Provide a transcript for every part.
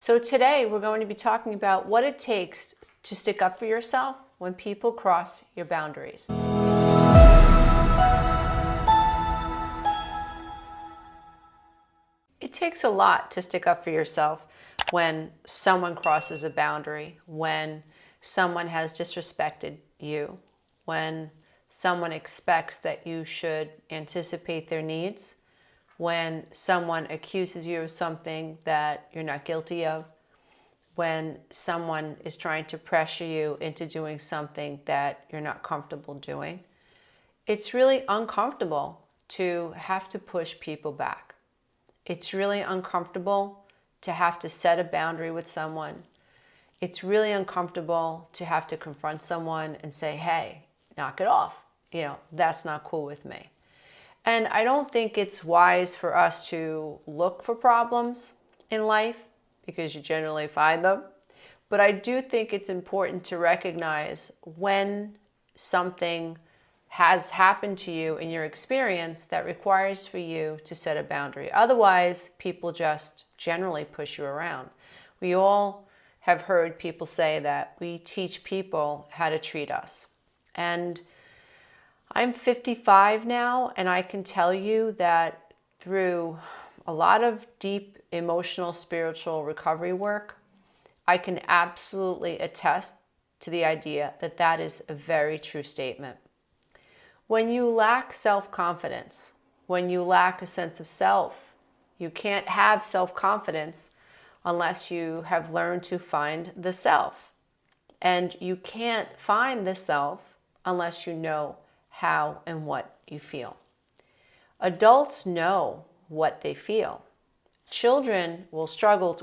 So today we're going to be talking about what it takes to stick up for yourself when people cross your boundaries. It takes a lot to stick up for yourself when someone crosses a boundary, when someone has disrespected you, when someone expects that you should anticipate their needs, when someone accuses you of something that you're not guilty of, when someone is trying to pressure you into doing something that you're not comfortable doing. It's really uncomfortable to have to push people back. It's really uncomfortable to have to set a boundary with someone. It's really uncomfortable to have to confront someone and say, hey, knock it off. That's not cool with me. And I don't think it's wise for us to look for problems in life because you generally find them. But I do think it's important to recognize when something has happened to you in your experience that requires for you to set a boundary. Otherwise, people just generally push you around. We all have heard people say that we teach people how to treat us. And I'm 55 now, and I can tell you that through a lot of deep emotional, spiritual recovery work, I can absolutely attest to the idea that that is a very true statement. When you lack self-confidence, when you lack a sense of self, you can't have self-confidence unless you have learned to find the self. And you can't find the self unless you know how and what you feel. Adults know what they feel. Children will struggle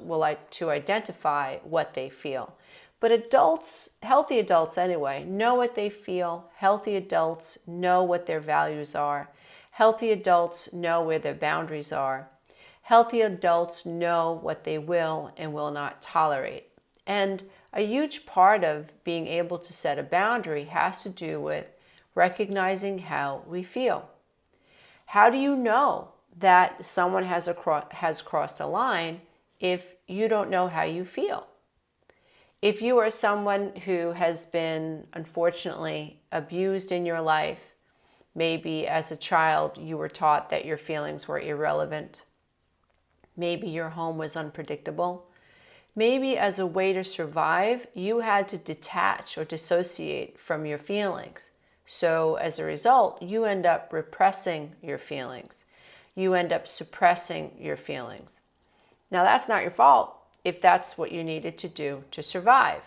to identify what they feel. But adults, healthy adults anyway, know what they feel. Healthy adults know what their values are. Healthy adults know where their boundaries are. Healthy adults know what they will and will not tolerate. And a huge part of being able to set a boundary has to do with recognizing how we feel. How do you know that someone has crossed a line if you don't know how you feel? If you are someone who has been, unfortunately, abused in your life, maybe as a child you were taught that your feelings were irrelevant, maybe your home was unpredictable, maybe as a way to survive, you had to detach or dissociate from your feelings. So as a result, you end up repressing your feelings. You end up suppressing your feelings. Now, that's not your fault if that's what you needed to do to survive.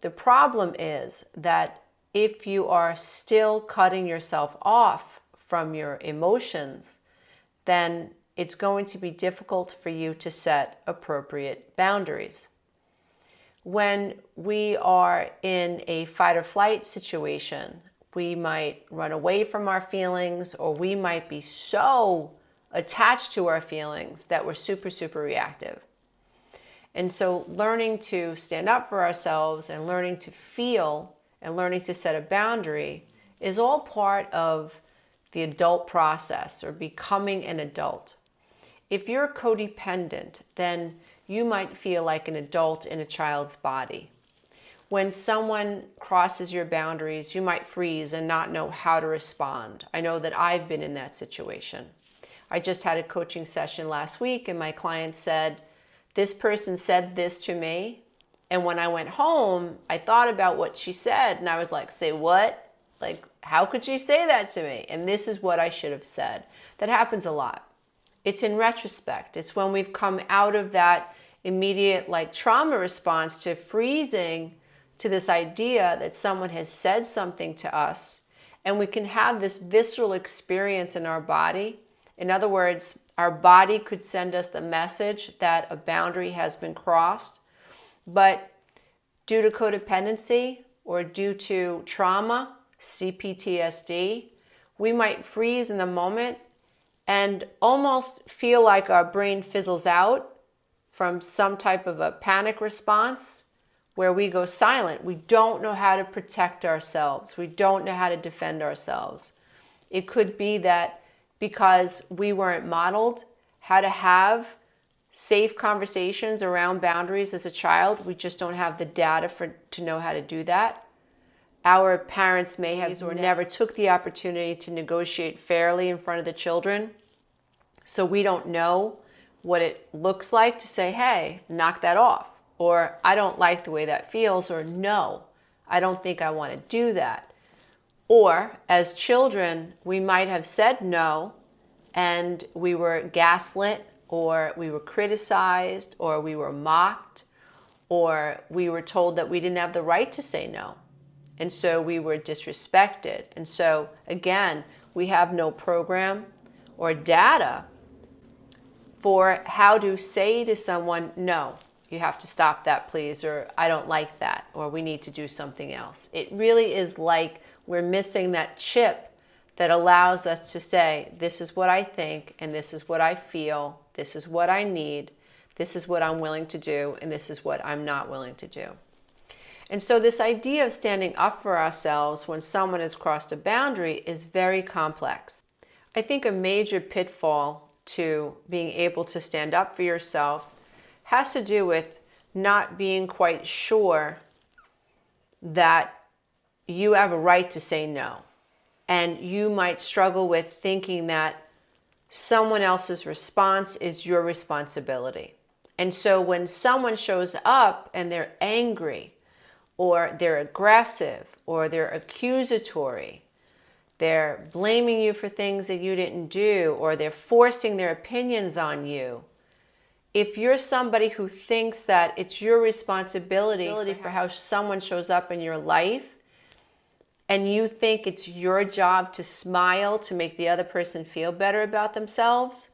The problem is that if you are still cutting yourself off from your emotions, then it's going to be difficult for you to set appropriate boundaries. When we are in a fight or flight situation, we might run away from our feelings, or we might be so attached to our feelings that we're super, super reactive. And so learning to stand up for ourselves and learning to feel and learning to set a boundary is all part of the adult process or becoming an adult. If you're codependent, then you might feel like an adult in a child's body. When someone crosses your boundaries, you might freeze and not know how to respond. I know that I've been in that situation. I just had a coaching session last week and my client said, this person said this to me. And when I went home, I thought about what she said and I was like, say what? Like, how could she say that to me? And this is what I should have said. That happens a lot. It's in retrospect. It's when we've come out of that immediate trauma response to freezing to this idea that someone has said something to us, and we can have this visceral experience in our body. In other words, our body could send us the message that a boundary has been crossed, but due to codependency or due to trauma, CPTSD, we might freeze in the moment and almost feel like our brain fizzles out from some type of a panic response where we go silent. We don't know how to protect ourselves. We don't know how to defend ourselves. It could be that because we weren't modeled how to have safe conversations around boundaries as a child. We just don't have the data to know how to do that. Our parents may have or never took the opportunity to negotiate fairly in front of the children. So we don't know what it looks like to say, hey, knock that off. Or I don't like the way that feels. Or no, I don't think I want to do that. Or as children, we might have said no and we were gaslit, or we were criticized, or we were mocked, or we were told that we didn't have the right to say no. And so we were disrespected. And so again, we have no program or data for how to say to someone, no, you have to stop that, please, or I don't like that, or we need to do something else. It really is like we're missing that chip that allows us to say, this is what I think, and this is what I feel, this is what I need, this is what I'm willing to do, and this is what I'm not willing to do. And so this idea of standing up for ourselves when someone has crossed a boundary is very complex. I think a major pitfall to being able to stand up for yourself has to do with not being quite sure that you have a right to say no. And you might struggle with thinking that someone else's response is your responsibility. And so when someone shows up and they're angry, or they're aggressive, or they're accusatory, they're blaming you for things that you didn't do, or they're forcing their opinions on you, if you're somebody who thinks that it's your responsibility for how someone shows up in your life, and you think it's your job to smile to make the other person feel better about themselves,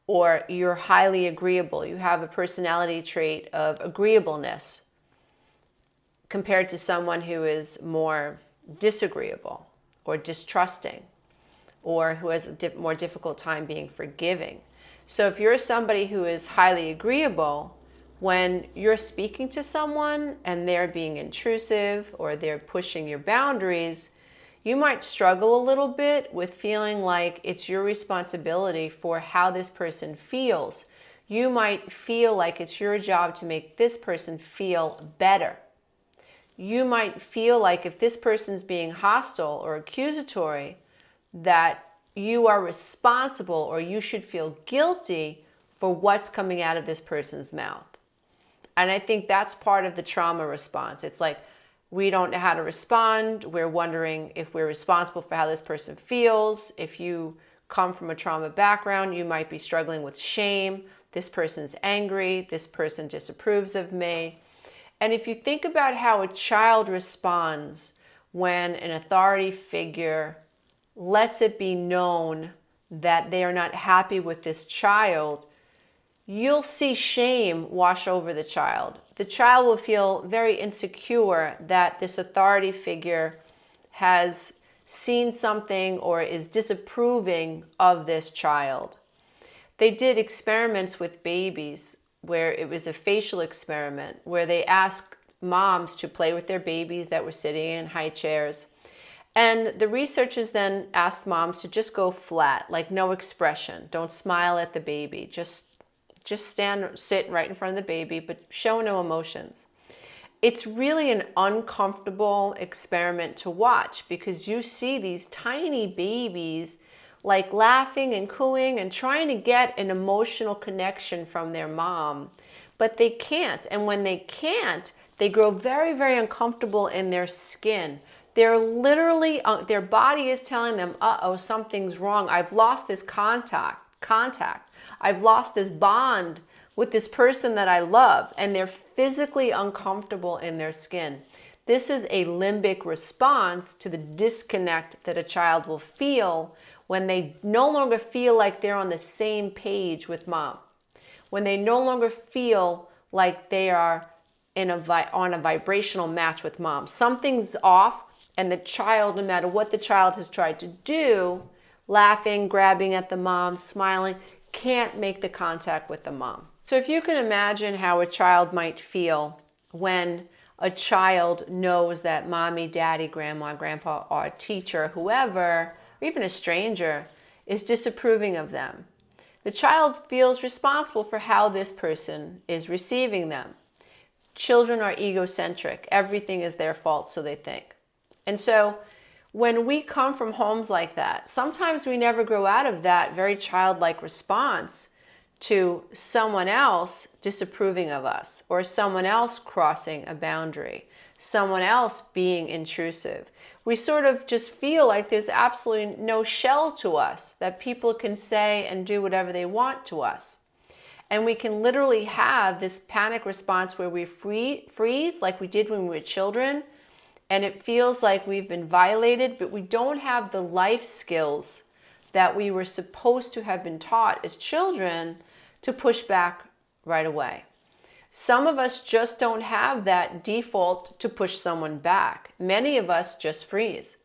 or you're highly agreeable, you have a personality trait of agreeableness compared to someone who is more disagreeable or distrusting, or who has a more difficult time being forgiving. So if you're somebody who is highly agreeable, when you're speaking to someone and they're being intrusive or they're pushing your boundaries, you might struggle a little bit with feeling like it's your responsibility for how this person feels. You might feel like it's your job to make this person feel better. You might feel like if this person's being hostile or accusatory, that you are responsible or you should feel guilty for what's coming out of this person's mouth. And I think that's part of the trauma response. It's like we don't know how to respond. We're wondering if we're responsible for how this person feels. If you come from a trauma background, you might be struggling with shame. This person's angry. This person disapproves of me. And if you think about how a child responds when an authority figure lets it be known that they are not happy with this child, you'll see shame wash over the child. The child will feel very insecure that this authority figure has seen something or is disapproving of this child. They did experiments with babies where it was a facial experiment where they asked moms to play with their babies that were sitting in high chairs. And the researchers then asked moms to just go flat, like no expression. Don't smile at the baby. Just sit right in front of the baby, but show no emotions. It's really an uncomfortable experiment to watch because you see these tiny babies like laughing and cooing and trying to get an emotional connection from their mom, but they can't. And when they can't, they grow very, very uncomfortable in their skin. They're literally, their body is telling them, uh-oh, something's wrong. I've lost this contact. I've lost this bond with this person that I love, and they're physically uncomfortable in their skin. This is a limbic response to the disconnect that a child will feel when they no longer feel like they're on the same page with mom, when they no longer feel like they are on a vibrational match with mom. Something's off, and the child, no matter what the child has tried to do, laughing, grabbing at the mom, smiling, can't make the contact with the mom. So if you can imagine how a child might feel when a child knows that mommy, daddy, grandma, grandpa, or teacher, whoever, or even a stranger, is disapproving of them. The child feels responsible for how this person is receiving them. Children are egocentric. Everything is their fault, so they think. And so when we come from homes like that, sometimes we never grow out of that very childlike response to someone else disapproving of us, or someone else crossing a boundary, someone else being intrusive. We sort of just feel like there's absolutely no shell to us, that people can say and do whatever they want to us. And we can literally have this panic response where we freeze like we did when we were children, and it feels like we've been violated, but we don't have the life skills that we were supposed to have been taught as children to push back right away. Some of us just don't have that default to push someone back. Many of us just freeze.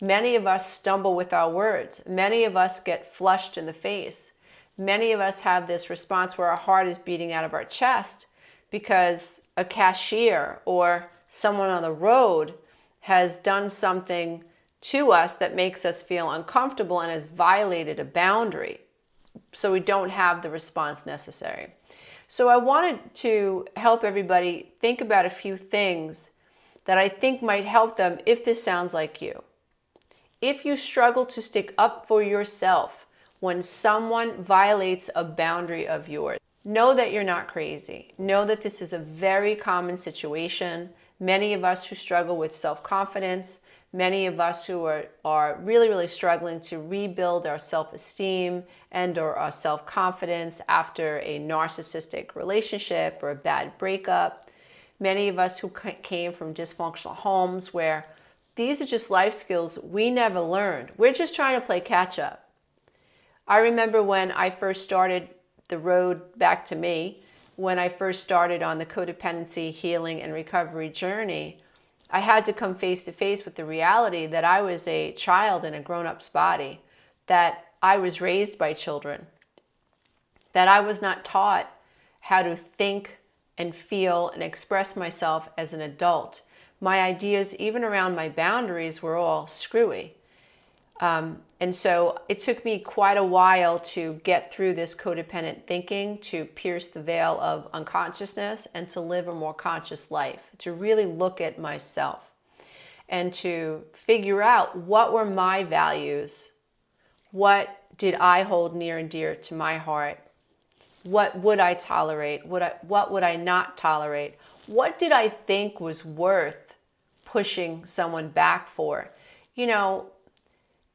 Many of us stumble with our words. Many of us get flushed in the face. Many of us have this response where our heart is beating out of our chest because a cashier or someone on the road has done something to us that makes us feel uncomfortable and has violated a boundary. So we don't have the response necessary. So I wanted to help everybody think about a few things that I think might help them if this sounds like you. If you struggle to stick up for yourself when someone violates a boundary of yours, know that you're not crazy. Know that this is a very common situation. Many of us who struggle with self-confidence, many of us who are really, really struggling to rebuild our self-esteem and or our self-confidence after a narcissistic relationship or a bad breakup. Many of us who came from dysfunctional homes where these are just life skills we never learned. We're just trying to play catch up. I remember when I first started the road back to me, when I first started on the codependency, healing, and recovery journey, I had to come face to face with the reality that I was a child in a grown-up's body, that I was raised by children, that I was not taught how to think and feel and express myself as an adult. My ideas, even around my boundaries, were all screwy. And so it took me quite a while to get through this codependent thinking, to pierce the veil of unconsciousness and to live a more conscious life, to really look at myself and to figure out what were my values, what did I hold near and dear to my heart, what would I tolerate, what would I not tolerate, what did I think was worth pushing someone back for. You know,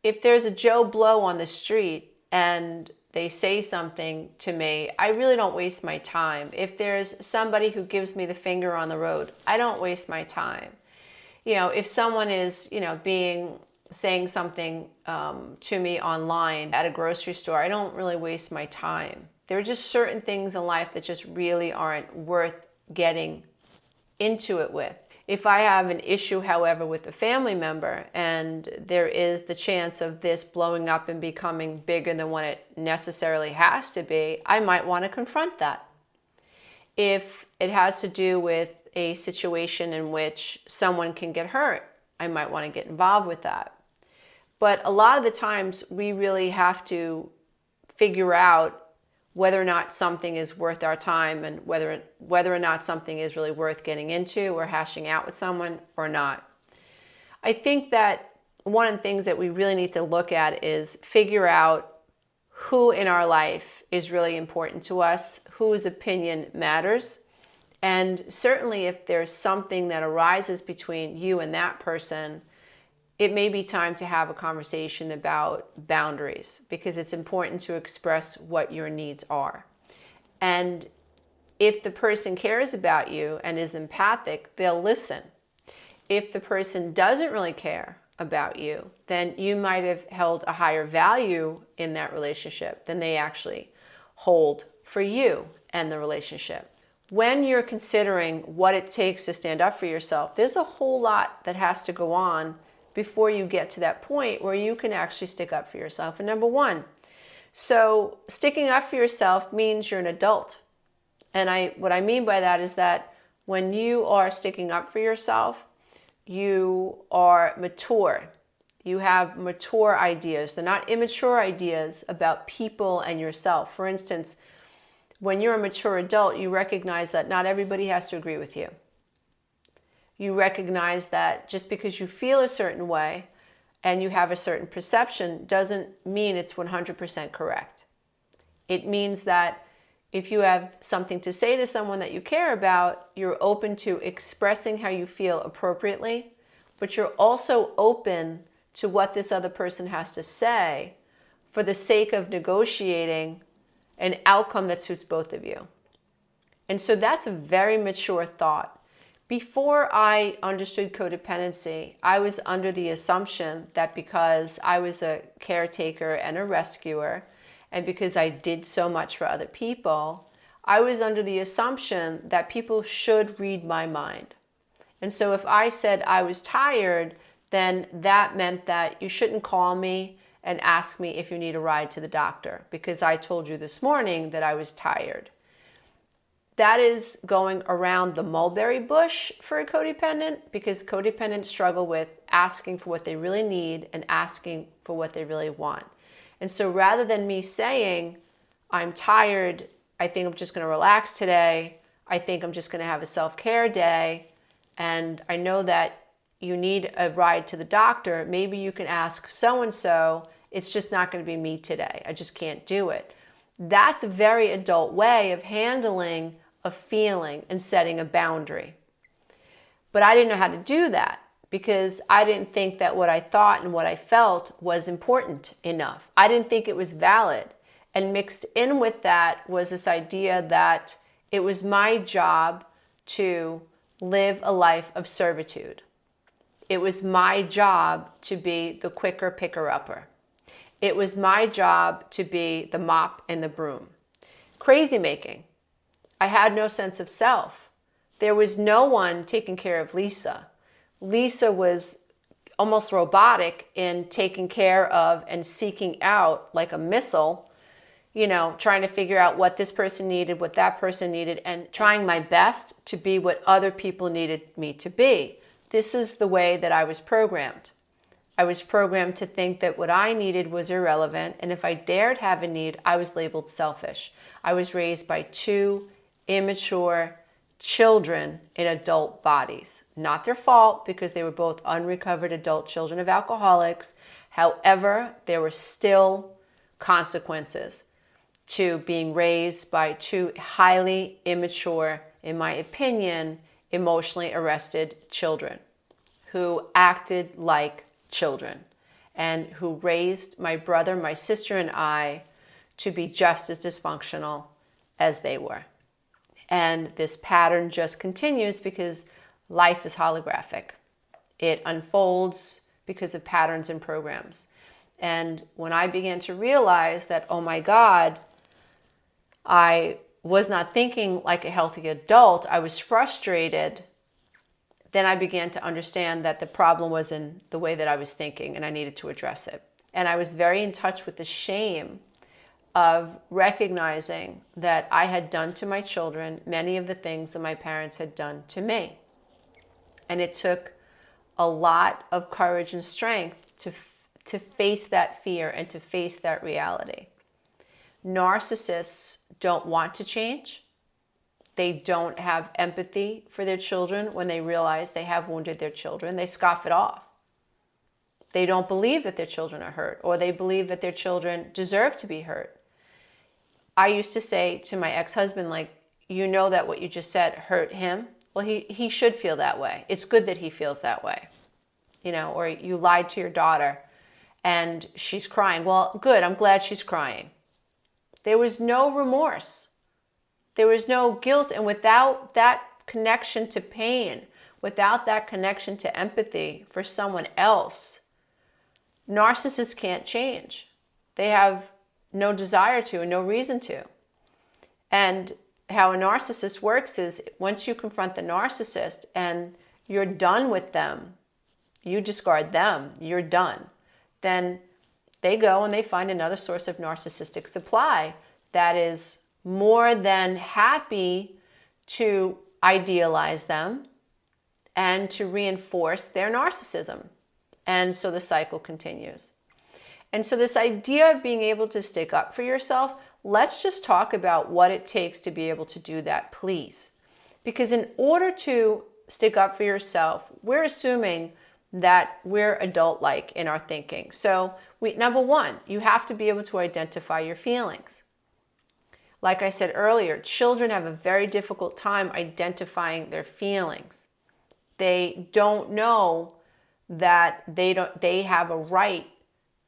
if there's a Joe Blow on the street and they say something to me, I really don't waste my time. If there's somebody who gives me the finger on the road, I don't waste my time. You know, if someone is, saying something to me online at a grocery store, I don't really waste my time. There are just certain things in life that just really aren't worth getting into it with. If I have an issue, however, with a family member and there is the chance of this blowing up and becoming bigger than what it necessarily has to be, I might want to confront that. If it has to do with a situation in which someone can get hurt, I might want to get involved with that. But a lot of the times we really have to figure out whether or not something is worth our time and whether or not something is really worth getting into or hashing out with someone or not. I think that one of the things that we really need to look at is figure out who in our life is really important to us, whose opinion matters. And certainly if there's something that arises between you and that person, it may be time to have a conversation about boundaries, because it's important to express what your needs are. And if the person cares about you and is empathic, they'll listen. If the person doesn't really care about you, then you might have held a higher value in that relationship than they actually hold for you and the relationship. When you're considering what it takes to stand up for yourself, there's a whole lot that has to go on before you get to that point where you can actually stick up for yourself. And number one, so sticking up for yourself means you're an adult. And what I mean by that is that when you are sticking up for yourself, you are mature. You have mature ideas. They're not immature ideas about people and yourself. For instance, when you're a mature adult, you recognize that not everybody has to agree with you. You recognize that just because you feel a certain way and you have a certain perception doesn't mean it's 100% correct. It means that if you have something to say to someone that you care about, you're open to expressing how you feel appropriately, but you're also open to what this other person has to say for the sake of negotiating an outcome that suits both of you. And so that's a very mature thought. Before I understood codependency, I was under the assumption that because I was a caretaker and a rescuer, and because I did so much for other people, I was under the assumption that people should read my mind. And so if I said I was tired, then that meant that you shouldn't call me and ask me if you need a ride to the doctor because I told you this morning that I was tired. That is going around the mulberry bush for a codependent, because codependents struggle with asking for what they really need and asking for what they really want. And so rather than me saying, I'm tired, I think I'm just going to relax today, I think I'm just going to have a self-care day, and I know that you need a ride to the doctor, maybe you can ask so-and-so, it's just not going to be me today. I just can't do it. That's a very adult way of handling a feeling and setting a boundary. But I didn't know how to do that because I didn't think that what I thought and what I felt was important enough. I didn't think it was valid. And mixed in with that was this idea that it was my job to live a life of servitude. It was my job to be the quicker picker-upper. It was my job to be the mop and the broom. Crazy making. I had no sense of self. There was no one taking care of Lisa. Lisa was almost robotic in taking care of and seeking out, like a missile, trying to figure out what this person needed, what that person needed, and trying my best to be what other people needed me to be. This is the way that I was programmed. I was programmed to think that what I needed was irrelevant, and if I dared have a need, I was labeled selfish. I was raised by two immature children in adult bodies. Not their fault, because they were both unrecovered adult children of alcoholics. However, there were still consequences to being raised by two highly immature, in my opinion, emotionally arrested children who acted like children and who raised my brother, my sister, and I to be just as dysfunctional as they were. And this pattern just continues because life is holographic. It unfolds because of patterns and programs. And when I began to realize that, oh my God, I was not thinking like a healthy adult, I was frustrated, then I began to understand that the problem was in the way that I was thinking and I needed to address it. And I was very in touch with the shame of recognizing that I had done to my children many of the things that my parents had done to me. And it took a lot of courage and strength to face that fear and to face that reality. Narcissists don't want to change. They don't have empathy for their children when they realize they have wounded their children. They scoff it off. They don't believe that their children are hurt, or they believe that their children deserve to be hurt. I used to say to my ex-husband, that what you just said hurt him. Well, he should feel that way. It's good that he feels that way. Or you lied to your daughter and she's crying. Well, good, I'm glad she's crying. There was no remorse. There was no guilt. And without that connection to pain, without that connection to empathy for someone else, narcissists can't change. They have no desire to and no reason to. And how a narcissist works is once you confront the narcissist and you're done with them, you discard them, you're done, then they go and they find another source of narcissistic supply that is more than happy to idealize them and to reinforce their narcissism. And so the cycle continues. And so this idea of being able to stick up for yourself, let's just talk about what it takes to be able to do that, please. Because in order to stick up for yourself, we're assuming that we're adult-like in our thinking. So number one, you have to be able to identify your feelings. Like I said earlier, children have a very difficult time identifying their feelings. They don't know that they have a right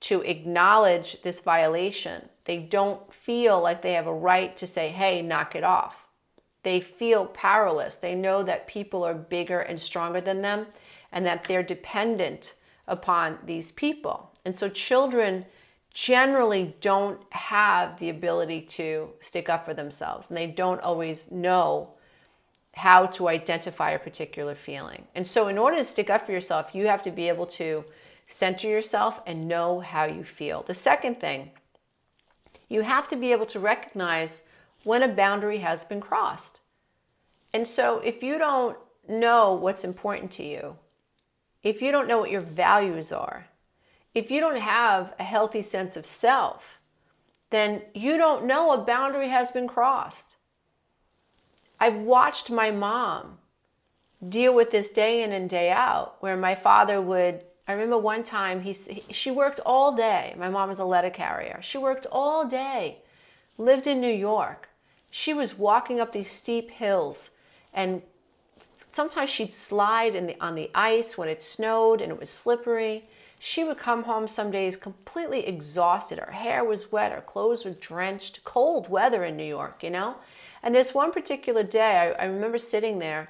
to acknowledge this violation. They don't feel like they have a right to say, hey, knock it off. They feel powerless. They know that people are bigger and stronger than them and that they're dependent upon these people. And so children generally don't have the ability to stick up for themselves, and they don't always know how to identify a particular feeling. And so in order to stick up for yourself, you have to be able to center yourself and know how you feel. The second thing, you have to be able to recognize when a boundary has been crossed. And so if you don't know what's important to you, if you don't know what your values are, if you don't have a healthy sense of self, then you don't know a boundary has been crossed. I've watched my mom deal with this day in and day out, where my father would, I remember one time she worked all day. My mom was a letter carrier. She worked all day, lived in New York. She was walking up these steep hills, and sometimes she'd slide on the ice when it snowed and it was slippery. She would come home some days completely exhausted. Her hair was wet, her clothes were drenched, cold weather in New York, you know? And this one particular day, I remember sitting there,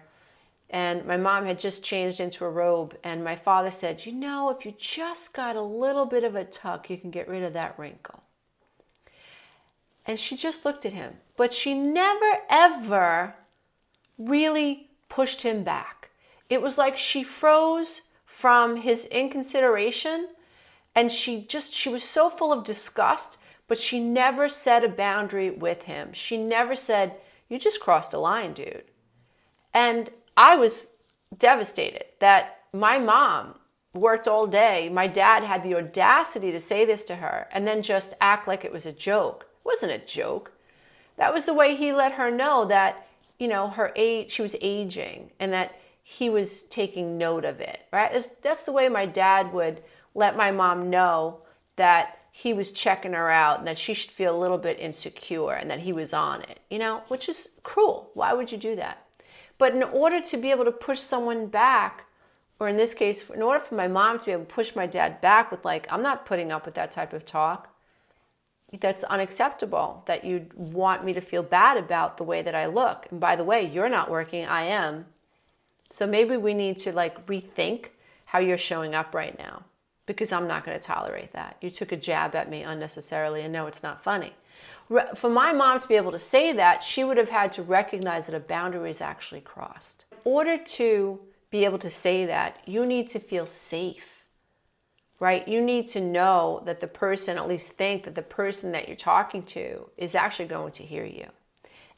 and my mom had just changed into a robe, and my father said, you know, if you just got a little bit of a tuck, you can get rid of that wrinkle. And she just looked at him, but she never, ever really pushed him back. It was like she froze from his inconsideration, and she was so full of disgust, but she never set a boundary with him. She never said, you just crossed a line, dude. And I was devastated that my mom worked all day. My dad had the audacity to say this to her and then just act like it was a joke. It wasn't a joke. That was the way he let her know that, you know, she was aging, and that he was taking note of it, right? That's the way my dad would let my mom know that he was checking her out and that she should feel a little bit insecure and that he was on it, you know, which is cruel. Why would you do that? But in order to be able to push someone back, or in this case, in order for my mom to be able to push my dad back with, like, I'm not putting up with that type of talk. That's unacceptable, that you'd want me to feel bad about the way that I look. And by the way, you're not working, I am. So maybe we need to, like, rethink how you're showing up right now, because I'm not going to tolerate that. You took a jab at me unnecessarily, and no, it's not funny. For my mom to be able to say that, she would have had to recognize that a boundary is actually crossed. In order to be able to say that, you need to feel safe, right? You need to know that the person, at least think that the person that you're talking to is actually going to hear you.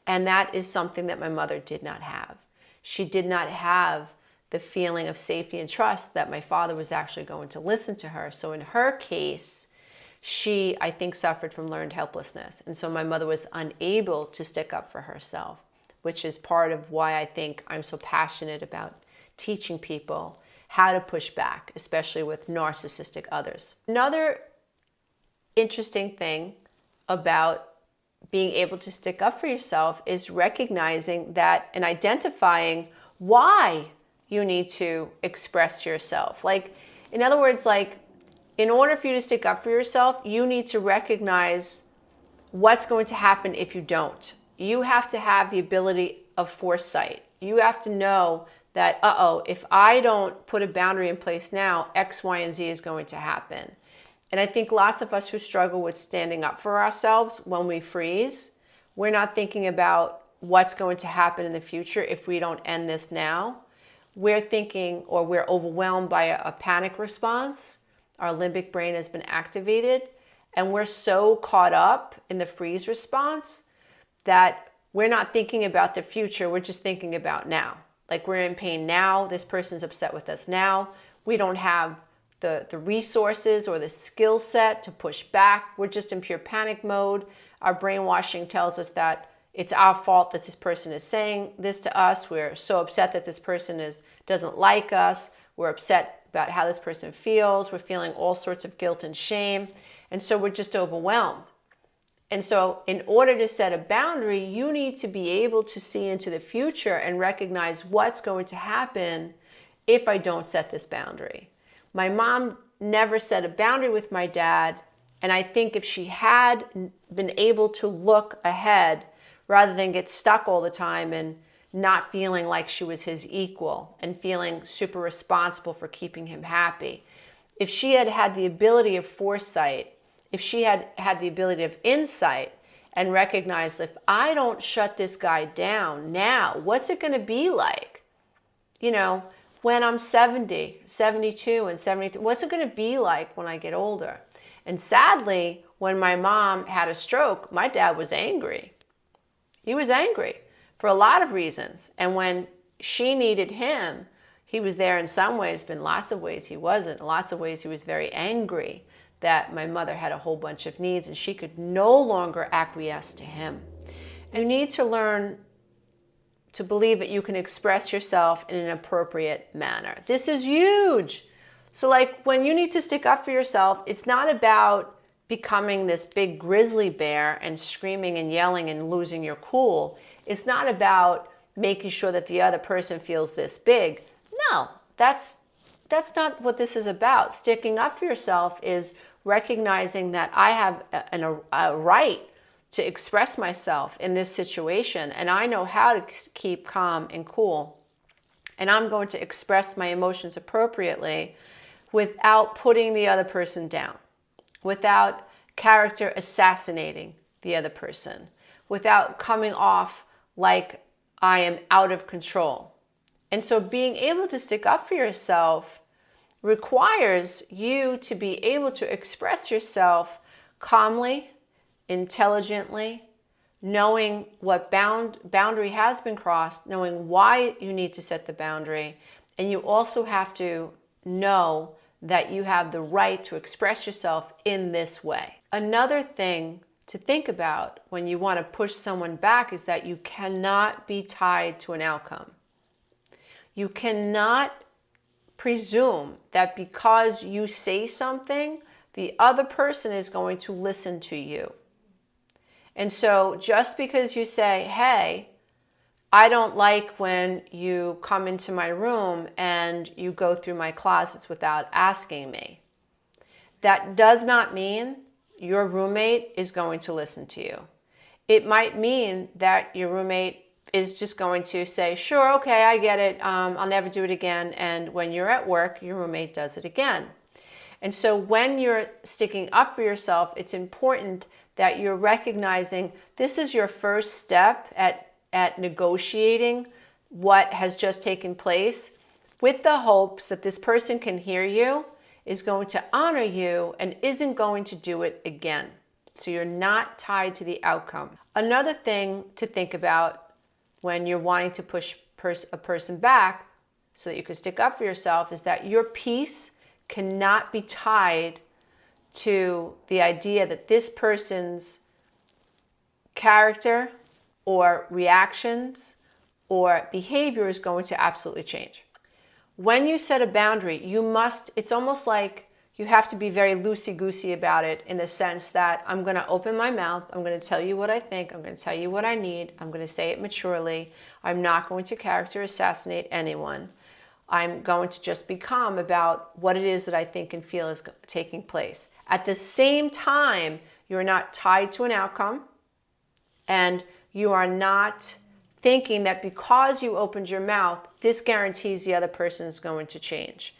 And that is something that my mother did not have. She did not have the feeling of safety and trust that my father was actually going to listen to her. So in her case, she, I think, suffered from learned helplessness. And so my mother was unable to stick up for herself, which is part of why I think I'm so passionate about teaching people how to push back, especially with narcissistic others. Another interesting thing about being able to stick up for yourself is recognizing that and identifying why you need to express yourself. Like, in other words, like, in order for you to stick up for yourself, you need to recognize what's going to happen if you don't. You have to have the ability of foresight. You have to know that, if I don't put a boundary in place now, X, Y, and Z is going to happen. And I think lots of us who struggle with standing up for ourselves, when we freeze, we're not thinking about what's going to happen in the future if we don't end this now. We're thinking, or we're overwhelmed by a panic response. Our limbic brain has been activated, and we're so caught up in the freeze response that we're not thinking about the future. We're just thinking about now. Like, we're in pain now. This person's upset with us now. We don't have the resources or the skill set to push back. We're just in pure panic mode. Our brainwashing tells us that it's our fault that this person is saying this to us. We're so upset that this person doesn't like us. We're upset about how this person feels. We're feeling all sorts of guilt and shame. And so we're just overwhelmed. And so in order to set a boundary, you need to be able to see into the future and recognize what's going to happen if I don't set this boundary. My mom never set a boundary with my dad. And I think if she had been able to look ahead rather than get stuck all the time and not feeling like she was his equal and feeling super responsible for keeping him happy, if she had had the ability of foresight, if she had had the ability of insight and recognized, if I don't shut this guy down now, what's it going to be like? You know, when I'm 70, 72, and 73, what's it going to be like when I get older? And sadly, when my mom had a stroke, my dad was angry. He was angry for a lot of reasons. And when she needed him, he was there in some ways, but in lots of ways he wasn't. In lots of ways he was very angry that my mother had a whole bunch of needs and she could no longer acquiesce to him. And you need to learn to believe that you can express yourself in an appropriate manner. This is huge. So like when you need to stick up for yourself, it's not about becoming this big grizzly bear and screaming and yelling and losing your cool. It's not about making sure that the other person feels this big. No, that's not what this is about. Sticking up for yourself is recognizing that I have a right to express myself in this situation, and I know how to keep calm and cool. And I'm going to express my emotions appropriately without putting the other person down, without character assassinating the other person, without coming off like I am out of control. And so being able to stick up for yourself requires you to be able to express yourself calmly, intelligently, knowing what boundary has been crossed, knowing why you need to set the boundary. And you also have to know that you have the right to express yourself in this way. Another thing to think about when you want to push someone back is that you cannot be tied to an outcome. You cannot presume that because you say something, the other person is going to listen to you. And so just because you say, hey, I don't like when you come into my room and you go through my closets without asking me, that does not mean your roommate is going to listen to you. It might mean that your roommate is just going to say, sure, okay, I get it. I'll never do it again. And when you're at work, your roommate does it again. And so when you're sticking up for yourself, it's important that you're recognizing this is your first step at negotiating what has just taken place with the hopes that this person can hear you, is going to honor you, and isn't going to do it again. So you're not tied to the outcome. Another thing to think about when you're wanting to push a person back so that you can stick up for yourself is that your peace cannot be tied to the idea that this person's character or reactions or behavior is going to absolutely change. When you set a boundary, it's almost like you have to be very loosey goosey about it, in the sense that I'm going to open my mouth, I'm going to tell you what I think, I'm going to tell you what I need, I'm going to say it maturely, I'm not going to character assassinate anyone. I'm going to just be calm about what it is that I think and feel is taking place. At the same time, you're not tied to an outcome, and you are not thinking that because you opened your mouth, this guarantees the other person is going to change.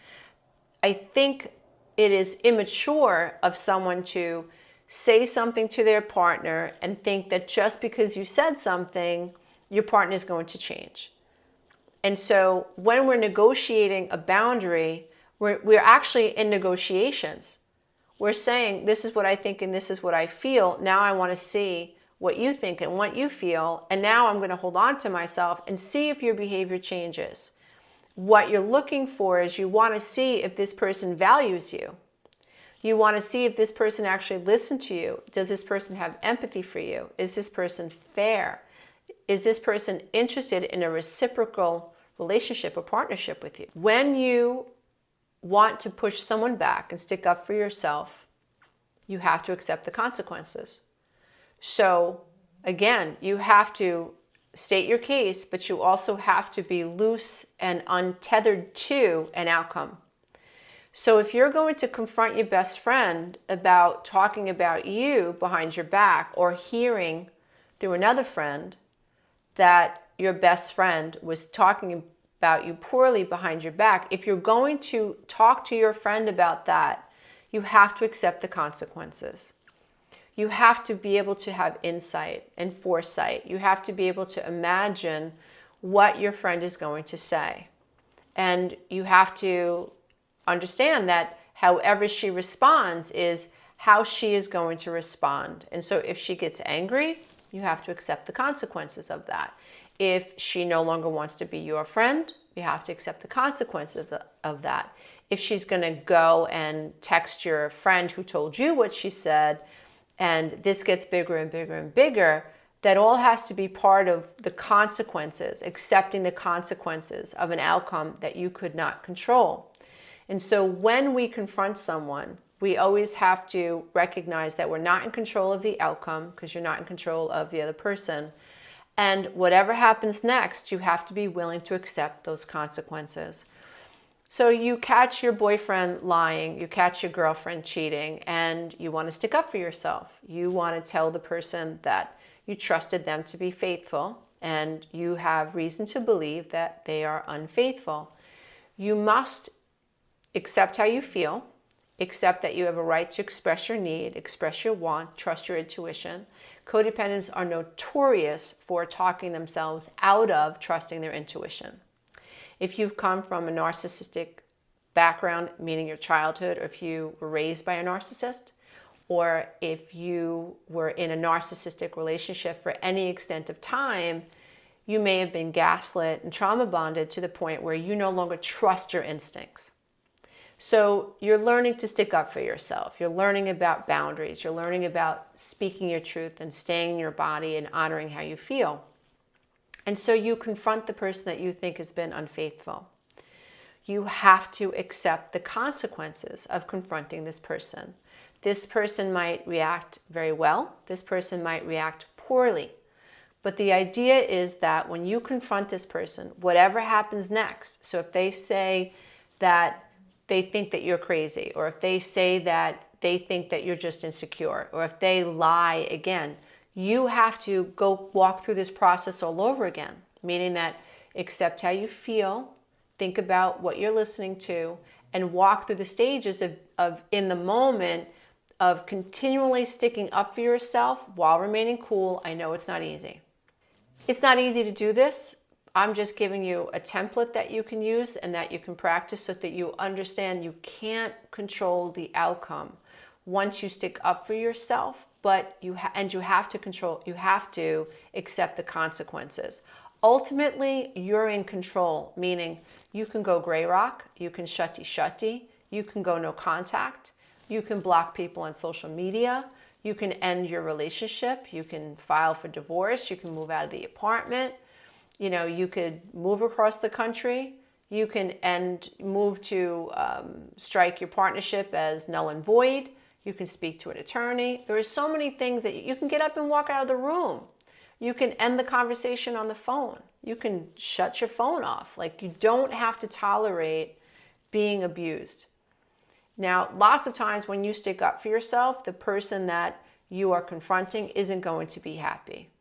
I think it is immature of someone to say something to their partner and think that just because you said something, your partner is going to change. And so when we're negotiating a boundary, we're actually in negotiations. We're saying, this is what I think and this is what I feel. Now I want to see what you think and what you feel. And now I'm going to hold on to myself and see if your behavior changes. what you're looking for is you want to see if this person values you. You want to see if this person actually listens to you. Does this person have empathy for you? Is this person fair? Is this person interested in a reciprocal relationship or partnership with you? When you want to push someone back and stick up for yourself, you have to accept the consequences. So again, you have to state your case, but you also have to be loose and untethered to an outcome. So if you're going to confront your best friend about talking about you behind your back, or hearing through another friend that your best friend was talking about you poorly behind your back, if you're going to talk to your friend about that, you have to accept the consequences. You have to be able to have insight and foresight. You have to be able to imagine what your friend is going to say. And you have to understand that however she responds is how she is going to respond. And so if she gets angry, you have to accept the consequences of that. If she no longer wants to be your friend, you have to accept the consequences of that. If she's going to go and text your friend who told you what she said, and this gets bigger and bigger and bigger, that all has to be part of the consequences, accepting the consequences of an outcome that you could not control. And so when we confront someone, we always have to recognize that we're not in control of the outcome, because you're not in control of the other person. And whatever happens next, you have to be willing to accept those consequences. So you catch your boyfriend lying, you catch your girlfriend cheating, and you want to stick up for yourself. You want to tell the person that you trusted them to be faithful, and you have reason to believe that they are unfaithful. You must accept how you feel, accept that you have a right to express your need, express your want, trust your intuition. Codependents are notorious for talking themselves out of trusting their intuition. If you've come from a narcissistic background, meaning your childhood, or if you were raised by a narcissist, or if you were in a narcissistic relationship for any extent of time, you may have been gaslit and trauma bonded to the point where you no longer trust your instincts. So you're learning to stick up for yourself. You're learning about boundaries. You're learning about speaking your truth and staying in your body and honoring how you feel. And so you confront the person that you think has been unfaithful. You have to accept the consequences of confronting this person. This person might react very well. This person might react poorly. But the idea is that when you confront this person, whatever happens next, so if they say that they think that you're crazy, or if they say that they think that you're just insecure, or if they lie again, you have to go walk through this process all over again, meaning that accept how you feel, think about what you're listening to, and walk through the stages of in the moment of continually sticking up for yourself while remaining cool. I know it's not easy. It's not easy to do this. I'm just giving you a template that you can use and that you can practice so that you understand you can't control the outcome once you stick up for yourself, but you have to accept the consequences. Ultimately, you're in control, meaning you can go gray rock, you can shutty, you can go no contact, you can block people on social media, you can end your relationship, you can file for divorce, you can move out of the apartment. You know, you could move across the country. You can move to strike your partnership as null and void. You can speak to an attorney. There are so many things that you can get up and walk out of the room. You can end the conversation on the phone. You can shut your phone off. Like, you don't have to tolerate being abused. Now, lots of times when you stick up for yourself, the person that you are confronting isn't going to be happy.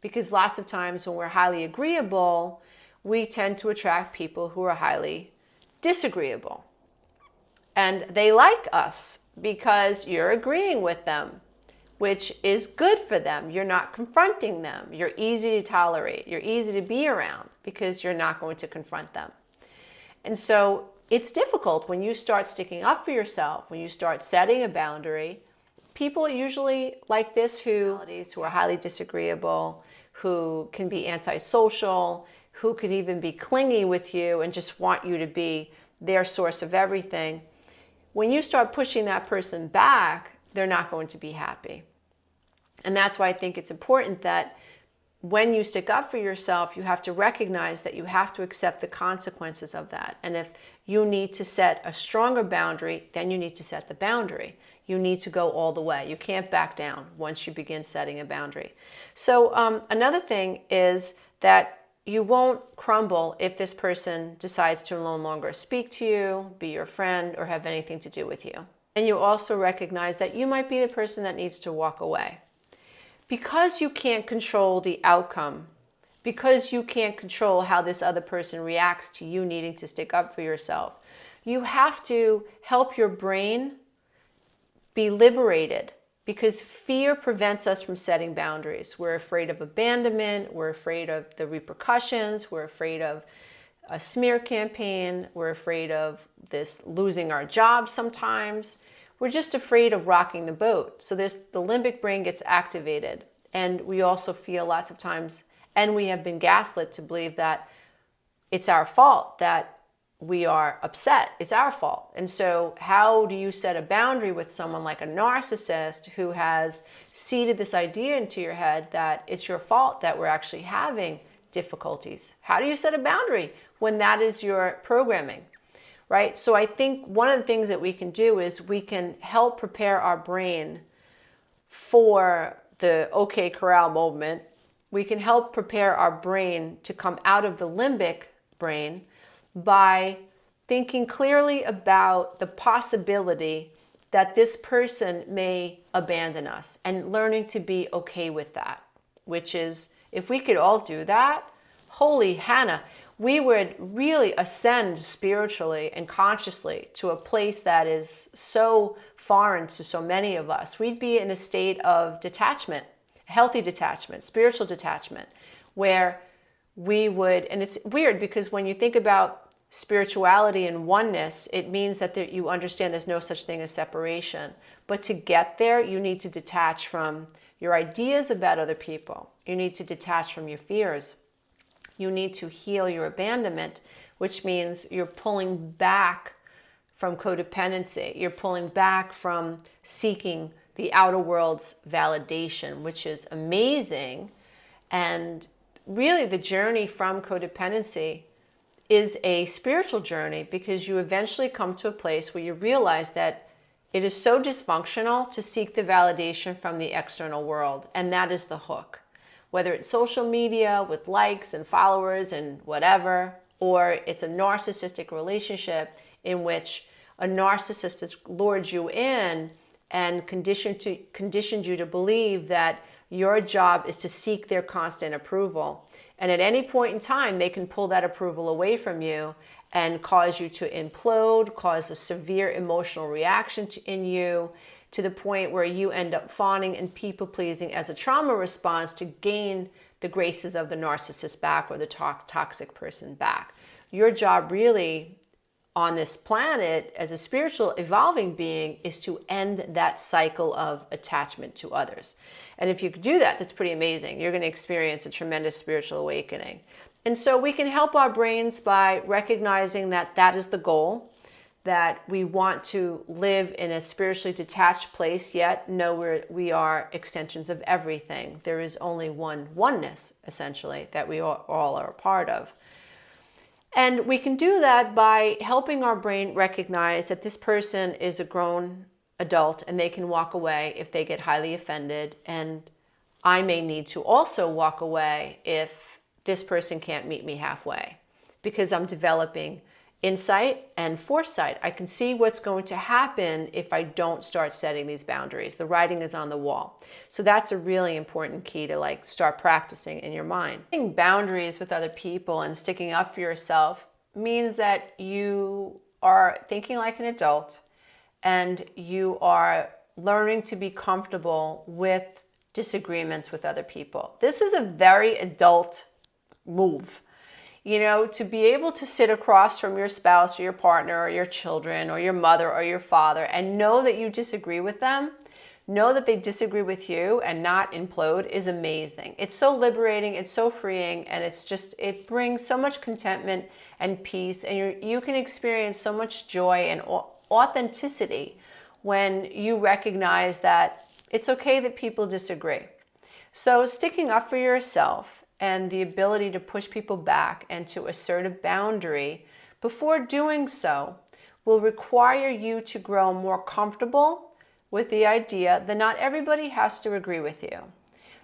Because lots of times when we're highly agreeable, we tend to attract people who are highly disagreeable. And they like us because you're agreeing with them, which is good for them. You're not confronting them. You're easy to tolerate. You're easy to be around because you're not going to confront them. And so it's difficult when you start sticking up for yourself, when you start setting a boundary. People usually like this who are highly disagreeable, who can be antisocial, who could even be clingy with you and just want you to be their source of everything. When you start pushing that person back, they're not going to be happy. And that's why I think it's important that when you stick up for yourself, you have to recognize that you have to accept the consequences of that. And if you need to set a stronger boundary, then you need to set the boundary. You need to go all the way. You can't back down once you begin setting a boundary. So another thing is that you won't crumble if this person decides to no longer speak to you, be your friend, or have anything to do with you. And you also recognize that you might be the person that needs to walk away. Because you can't control the outcome, because you can't control how this other person reacts to you needing to stick up for yourself, you have to help your brain be liberated, because fear prevents us from setting boundaries. We're afraid of abandonment, we're afraid of the repercussions, we're afraid of a smear campaign, we're afraid of this losing our job sometimes. We're just afraid of rocking the boat. So the limbic brain gets activated. And we also feel lots of times, and we have been gaslit to believe that it's our fault, that we are upset. It's our fault. And so how do you set a boundary with someone like a narcissist who has seeded this idea into your head that it's your fault that we're actually having difficulties? How do you set a boundary when that is your programming? Right? So I think one of the things that we can do is we can help prepare our brain for the OK corral moment. We can help prepare our brain to come out of the limbic brain by thinking clearly about the possibility that this person may abandon us and learning to be okay with that, which is, if we could all do that, holy Hannah, we would really ascend spiritually and consciously to a place that is so foreign to so many of us. We'd be in a state of detachment, healthy detachment, spiritual detachment, where we would, and it's weird because when you think about spirituality and oneness, it means that you understand there's no such thing as separation. But to get there, you need to detach from your ideas about other people. You need to detach from your fears. You need to heal your abandonment, which means you're pulling back from codependency. You're pulling back from seeking the outer world's validation, which is amazing. And really the journey from codependency is a spiritual journey, because you eventually come to a place where you realize that it is so dysfunctional to seek the validation from the external world. And that is the hook. Whether it's social media with likes and followers and whatever, or it's a narcissistic relationship in which a narcissist has lured you in and conditioned you to believe that your job is to seek their constant approval. And at any point in time, they can pull that approval away from you and cause you to implode, cause a severe emotional reaction in you, to the point where you end up fawning and people-pleasing as a trauma response to gain the graces of the narcissist back, or the toxic person back. Your job really on this planet as a spiritual evolving being is to end that cycle of attachment to others. And if you could do that, that's pretty amazing. You're going to experience a tremendous spiritual awakening. And so we can help our brains by recognizing that that is the goal, that we want to live in a spiritually detached place, yet know we are extensions of everything. There is only one oneness, essentially, that we all are a part of. And we can do that by helping our brain recognize that this person is a grown adult and they can walk away if they get highly offended. And I may need to also walk away if this person can't meet me halfway, because I'm developing insight and foresight. I can see what's going to happen if I don't start setting these boundaries. The writing is on the wall. So that's a really important key to start practicing in your mind. Setting boundaries with other people and sticking up for yourself means that you are thinking like an adult and you are learning to be comfortable with disagreements with other people. This is a very adult move. You know, to be able to sit across from your spouse or your partner or your children or your mother or your father and know that you disagree with them know that they disagree with you and not implode is amazing. It's so liberating, it's so freeing, and it brings so much contentment and peace, and you can experience so much joy and authenticity when you recognize that it's okay that people disagree. So sticking up for yourself and the ability to push people back and to assert a boundary before doing so will require you to grow more comfortable with the idea that not everybody has to agree with you.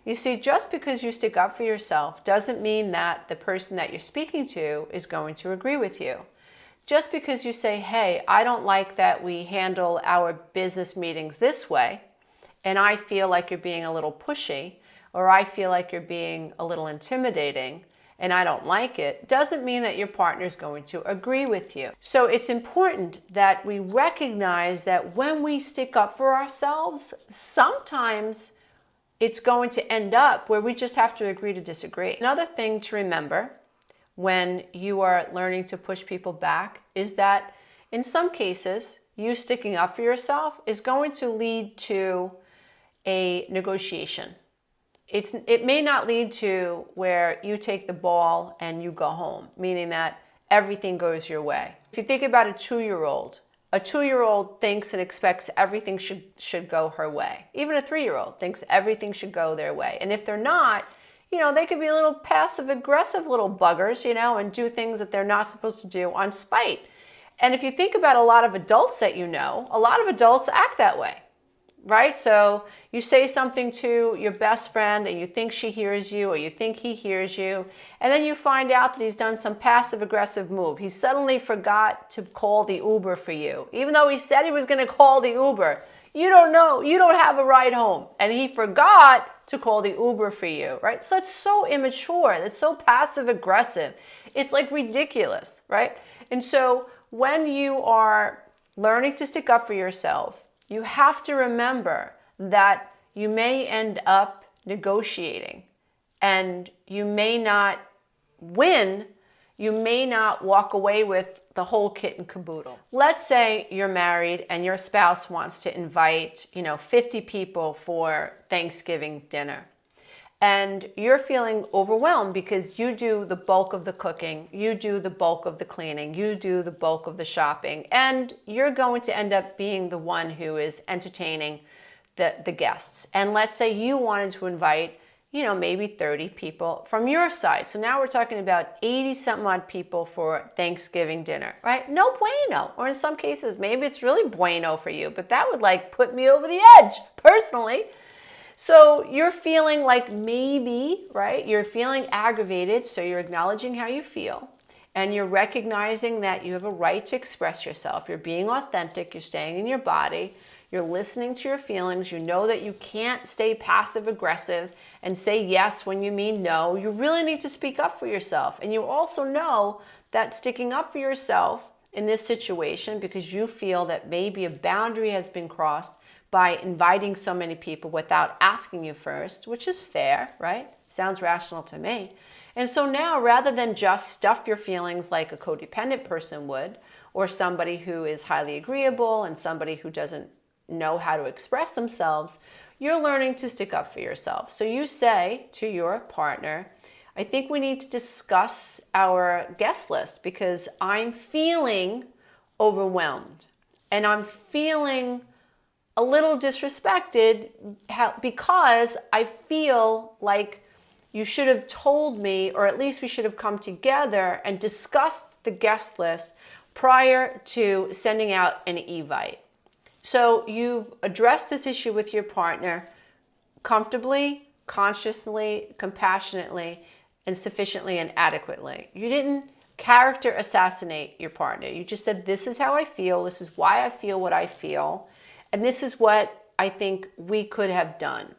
You see, just because you stick up for yourself doesn't mean that the person that you're speaking to is going to agree with you. Just because you say, hey, I don't like that we handle our business meetings this way, and I feel like you're being a little pushy, or I feel like you're being a little intimidating, and I don't like it, doesn't mean that your partner is going to agree with you. So it's important that we recognize that when we stick up for ourselves, sometimes it's going to end up where we just have to agree to disagree. Another thing to remember when you are learning to push people back is that in some cases, you sticking up for yourself is going to lead to a negotiation. It may not lead to where you take the ball and you go home, meaning that everything goes your way. If you think about a 2-year-old thinks and expects everything should go her way. Even a 3-year-old thinks everything should go their way. And if they're not, they could be a little passive-aggressive little buggers, and do things that they're not supposed to do on spite. And if you think about a lot of adults that a lot of adults act that way. Right? So you say something to your best friend and you think she hears you or you think he hears you, and then you find out that he's done some passive-aggressive move. He suddenly forgot to call the Uber for you. Even though he said he was going to call the Uber, you don't know, you don't have a ride home, and he forgot to call the Uber for you, right? So that's so immature. That's so passive-aggressive. It's like ridiculous, right? And so when you are learning to stick up for yourself, you have to remember that you may end up negotiating and you may not win. You may not walk away with the whole kit and caboodle. Let's say you're married and your spouse wants to invite, 50 people for Thanksgiving dinner. And you're feeling overwhelmed because you do the bulk of the cooking, you do the bulk of the cleaning, you do the bulk of the shopping, and you're going to end up being the one who is entertaining the guests. And let's say you wanted to invite, maybe 30 people from your side. So now we're talking about 80-something odd people for Thanksgiving dinner, right? No bueno. Or in some cases, maybe it's really bueno for you, but that would put me over the edge personally. So you're feeling like maybe, right? You're feeling aggravated, so you're acknowledging how you feel, and you're recognizing that you have a right to express yourself. You're being authentic, you're staying in your body, you're listening to your feelings, you know that you can't stay passive-aggressive and say yes when you mean no. You really need to speak up for yourself. And you also know that sticking up for yourself in this situation, because you feel that maybe a boundary has been crossed by inviting so many people without asking you first, which is fair, right? Sounds rational to me. And so now, rather than just stuff your feelings like a codependent person would, or somebody who is highly agreeable and somebody who doesn't know how to express themselves, you're learning to stick up for yourself. So you say to your partner, I think we need to discuss our guest list because I'm feeling overwhelmed and I'm feeling a little disrespected because I feel like you should have told me, or at least we should have come together and discussed the guest list prior to sending out an evite. So you've addressed this issue with your partner comfortably, consciously, compassionately, and sufficiently and adequately. You didn't character assassinate your partner. You just said, this is how I feel, this is why I feel what I feel, and this is what I think we could have done.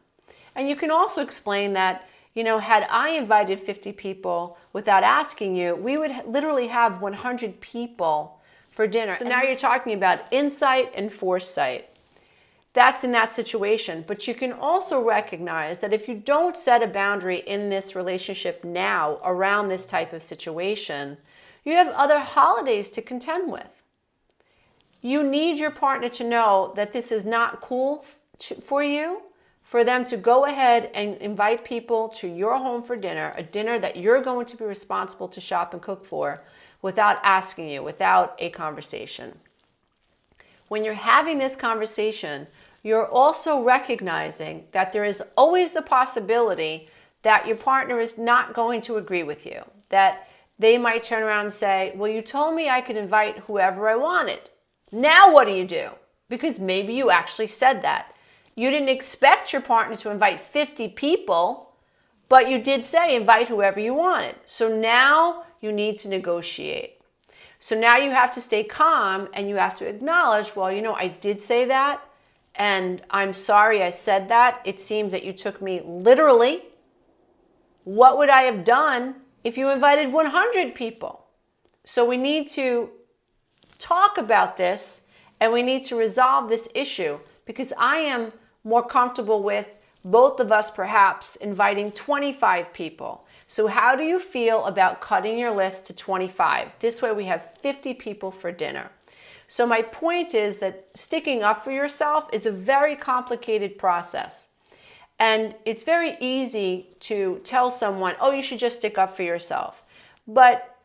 And you can also explain that, had I invited 50 people without asking you, we would literally have 100 people for dinner. So now you're talking about insight and foresight. That's in that situation. But you can also recognize that if you don't set a boundary in this relationship now around this type of situation, you have other holidays to contend with. You need your partner to know that this is not cool for you for them to go ahead and invite people to your home for dinner, a dinner that you're going to be responsible to shop and cook for, without asking you, without a conversation. When you're having this conversation, you're also recognizing that there is always the possibility that your partner is not going to agree with you, that they might turn around and say, well, you told me I could invite whoever I wanted. Now what do? Because maybe you actually said that. You didn't expect your partner to invite 50 people, but you did say invite whoever you wanted. So now you need to negotiate. So now you have to stay calm and you have to acknowledge, well, I did say that, and I'm sorry I said that. It seems that you took me literally. What would I have done if you invited 100 people? So we need to talk about this and we need to resolve this issue, because I am more comfortable with both of us perhaps inviting 25 people. So how do you feel about cutting your list to 25? This way we have 50 people for dinner. So my point is that sticking up for yourself is a very complicated process. And it's very easy to tell someone, oh, you should just stick up for yourself. But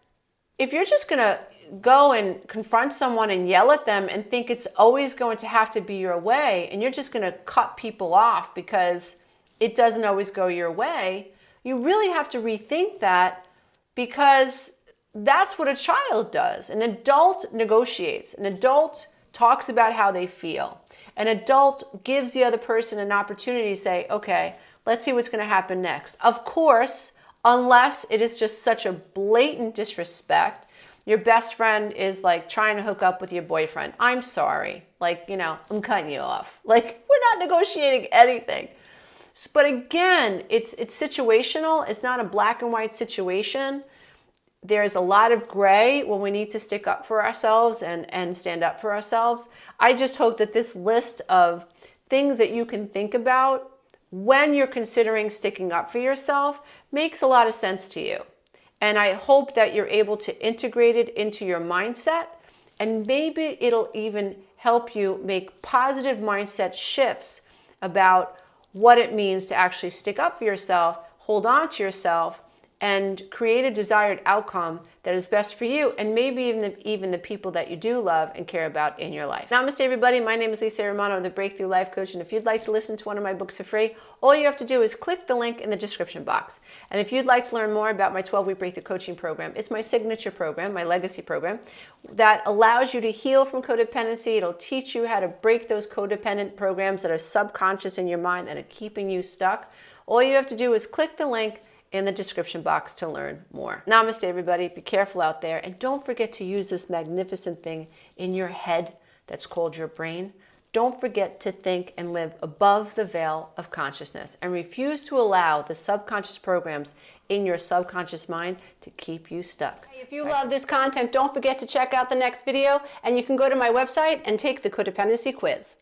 if you're just going to go and confront someone and yell at them and think it's always going to have to be your way, and you're just going to cut people off because it doesn't always go your way, you really have to rethink that, because that's what a child does. An adult negotiates. An adult talks about how they feel. An adult gives the other person an opportunity to say, okay, let's see what's going to happen next. Of course, unless it is just such a blatant disrespect, your best friend is like trying to hook up with your boyfriend. I'm sorry. I'm cutting you off. We're not negotiating anything. But again, it's situational. It's not a black and white situation. There's a lot of gray when we need to stick up for ourselves and stand up for ourselves. I just hope that this list of things that you can think about when you're considering sticking up for yourself makes a lot of sense to you. And I hope that you're able to integrate it into your mindset, and maybe it'll even help you make positive mindset shifts about what it means to actually stick up for yourself, hold on to yourself, and create a desired outcome that is best for you, and maybe even the people that you do love and care about in your life. Namaste, everybody. My name is Loosey Romano, the Breakthrough Life Coach, and if you'd like to listen to one of my books for free, all you have to do is click the link in the description box. And if you'd like to learn more about my 12-week Breakthrough Coaching Program, it's my signature program, my legacy program, that allows you to heal from codependency. It'll teach you how to break those codependent programs that are subconscious in your mind that are keeping you stuck. All you have to do is click the link in the description box to learn more. Namaste, everybody. Be careful out there. And don't forget to use this magnificent thing in your head that's called your brain. Don't forget to think and live above the veil of consciousness, and refuse to allow the subconscious programs in your subconscious mind to keep you stuck. Hey, if you love this content, don't forget to check out the next video, and you can go to my website and take the codependency quiz.